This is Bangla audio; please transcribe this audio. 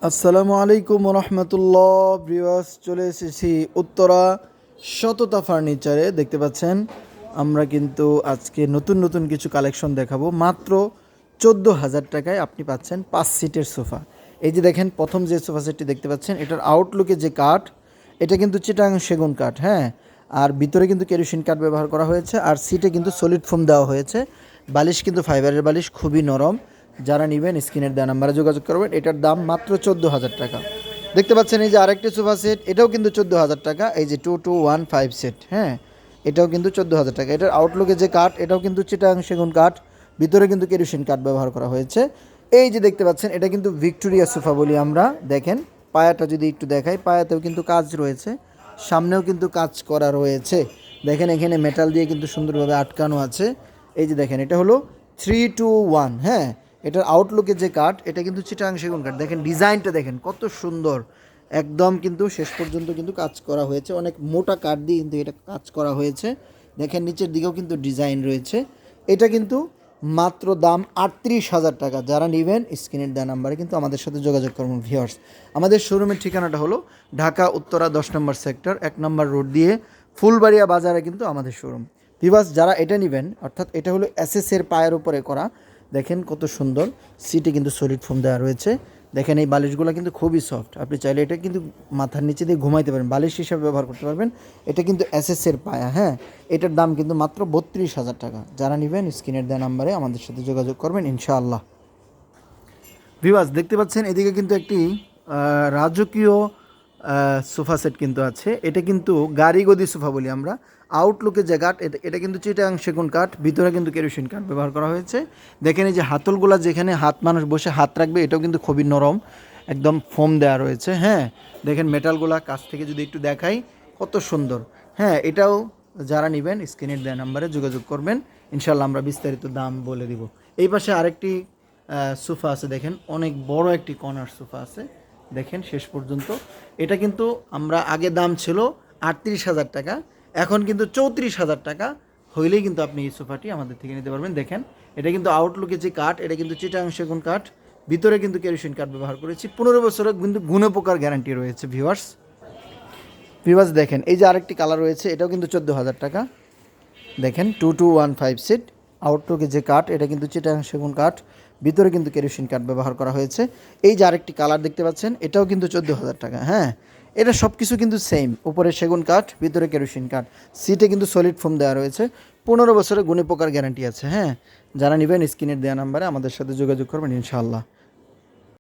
আসসালামু আলাইকুম রহমতুল্লাহ ভিউয়ার্স, চলে এসেছি উত্তরা সততা ফার্নিচারে। দেখতে পাচ্ছেন আমরা কিন্তু আজকে নতুন নতুন কিছু কালেকশন দেখাবো। মাত্র 14,000 টাকায় আপনি পাচ্ছেন 5 সিটের সোফা। এই যে দেখেন, প্রথম যে সোফা সেটটি দেখতে পাচ্ছেন, এটার আউটলুকে যে কাঠ, এটা কিন্তু চিটাগাং সেগুন কাঠ, হ্যাঁ। আর ভিতরে কিন্তু কেরোসিন কাঠ ব্যবহার করা হয়েছে, আর সিটে কিন্তু সলিড ফোম দেওয়া হয়েছে। বালিশ কিন্তু ফাইবারের বালিশ, খুবই নরম। যারা নেবেন স্ক্রিনের দেওয়া নাম্বারে যোগাযোগ করবেন। এটার দাম মাত্র 14,000 টাকা। দেখতে পাচ্ছেন এই যে আরেকটি সোফা সেট, এটাও কিন্তু 14,000 টাকা। এই যে 2215 সেট, হ্যাঁ, এটাও কিন্তু 14,000 টাকা। এটার আউটলুকে যে কাঠ, এটাও কিন্তু চিটাগাং সেগুন কাঠ, ভিতরে কিন্তু কেরোসিন কাঠ ব্যবহার করা হয়েছে। এই যে দেখতে পাচ্ছেন, এটা কিন্তু ভিক্টোরিয়া সোফা বলি আমরা। দেখেন পায়াটা যদি একটু দেখাই, পায়াতেও কিন্তু কাজ রয়েছে, সামনেও কিন্তু কাজ করা রয়েছে। দেখেন এখানে মেটাল দিয়ে কিন্তু সুন্দরভাবে আটকানো আছে। এই যে দেখেন, এটা হলো 321, হ্যাঁ। এটার আউটলুকে যে কাঠ, এটা কিন্তু চিটাগাং সেগুন কাঠ। দেখেন ডিজাইনটা দেখেন কত সুন্দর, একদম কিন্তু শেষ পর্যন্ত কিন্তু কাজ করা হয়েছে। অনেক মোটা কাঠ দিয়ে কিন্তু এটা কাজ করা হয়েছে। দেখেন নিচের দিকেও কিন্তু ডিজাইন রয়েছে। এটা কিন্তু মাত্র দাম 38,000 টাকা। যারা নেবেন স্ক্রিনের দেওয়া নাম্বারে কিন্তু আমাদের সাথে যোগাযোগ করবেন ভিউয়ার্স। আমাদের শোরুমের ঠিকানাটা হলো ঢাকা উত্তরা 10 নম্বর সেক্টর 1 নম্বর রোড দিয়ে ফুলবাড়িয়া বাজারে কিন্তু আমাদের শোরুম। ভিউয়ার্স, যারা এটা নেবেন, অর্থাৎ এটা হলো এসএসের পায়ের উপরে করা। দেখেন কত সুন্দর, সিটে কিন্তু সলিড ফোম দেওয়া রয়েছে। দেখেন এই বালিশগুলো কিন্তু খুবই সফট, আপনি চাইলে এটা কিন্তু মাথার নিচে দিয়ে ঘুমাইতে পারেন, বালিশ হিসাবে ব্যবহার করতে পারবেন। এটা কিন্তু এসএসের পায়া, হ্যাঁ। এটার দাম কিন্তু মাত্র 32,000 টাকা। যারা নেবেন স্ক্রিনের দেওয়া নাম্বারে আমাদের সাথে যোগাযোগ করবেন ইনশাআল্লাহ। ভিউয়ার্স, দেখতে পাচ্ছেন এদিকে কিন্তু একটি রাজকীয় সোফা সেট কিন্তু আছে। এটা কিন্তু গাড়ি গদি সোফা বলি আমরা। আউটলুকে যে কাঠ, এটা কিন্তু চিটাগাং সেগুন কাঠ, ভিতরে কিন্তু কেরোসিন কাঠ ব্যবহার করা হয়েছে। দেখেন এই যে হাতলগুলা, যেখানে মানুষ বসে হাত রাখবে, এটাও কিন্তু খুবই নরম, একদম ফোম দেওয়া রয়েছে, হ্যাঁ। দেখেন মেটালগুলা কাছ থেকে যদি একটু দেখাই, কত সুন্দর, হ্যাঁ। এটাও যারা নেবেন স্ক্রিনের দেওয়া নাম্বারে যোগাযোগ করবেন ইনশাল্লাহ, আমরা বিস্তারিত দাম বলে দিব। এই পাশে আরেকটি সোফা আছে, দেখেন অনেক বড় একটি কর্নার সোফা আছে। দেখেন শেষ পর্যন্ত, এটা কিন্তু আমরা আগে দাম ছিল 38,000 টাকা, এখন কিন্তু 34,000 টাকা হইলেই কিন্তু আপনি এই সোফাটি আমাদের থেকে নিতে পারবেন। দেখেন এটা কিন্তু আউটলুকে যে কাঠ, এটা কিন্তু চিটাগাং সেগুন কাঠ, ভিতরে কিন্তু কেরোসিন কাঠ ব্যবহার করেছি। 15 বছরের কিন্তু গুণে পোকার গ্যারান্টি রয়েছে ভিউয়ার্স। ভিউয়ার্স দেখেন এই যে আরেকটি কালার রয়েছে, এটাও কিন্তু 14,000 টাকা। দেখেন 2215 সিট, আউটলুকে যে কাঠ, এটা কিন্তু চিটাগাং সেগুন কাঠ, ভিতরে কিন্তু কেরোসিন কাঠ ব্যবহার করা হয়েছে। এই যে আরেকটি কালার দেখতে পাচ্ছেন, এটাও কিন্তু 14,000 টাকা, হ্যাঁ। এটা সব কিছু কিন্তু সেম, উপরে সেগুন কাঠ, ভিতরে কেরোসিন কাঠ, সিটে কিন্তু সলিড ফোম দেওয়া রয়েছে। 15 বছরের গুণে পোকার গ্যারান্টি আছে, হ্যাঁ। যারা নেবেন স্ক্রিনের দেওয়া নাম্বারে আমাদের সাথে যোগাযোগ করবেন ইনশাআল্লাহ।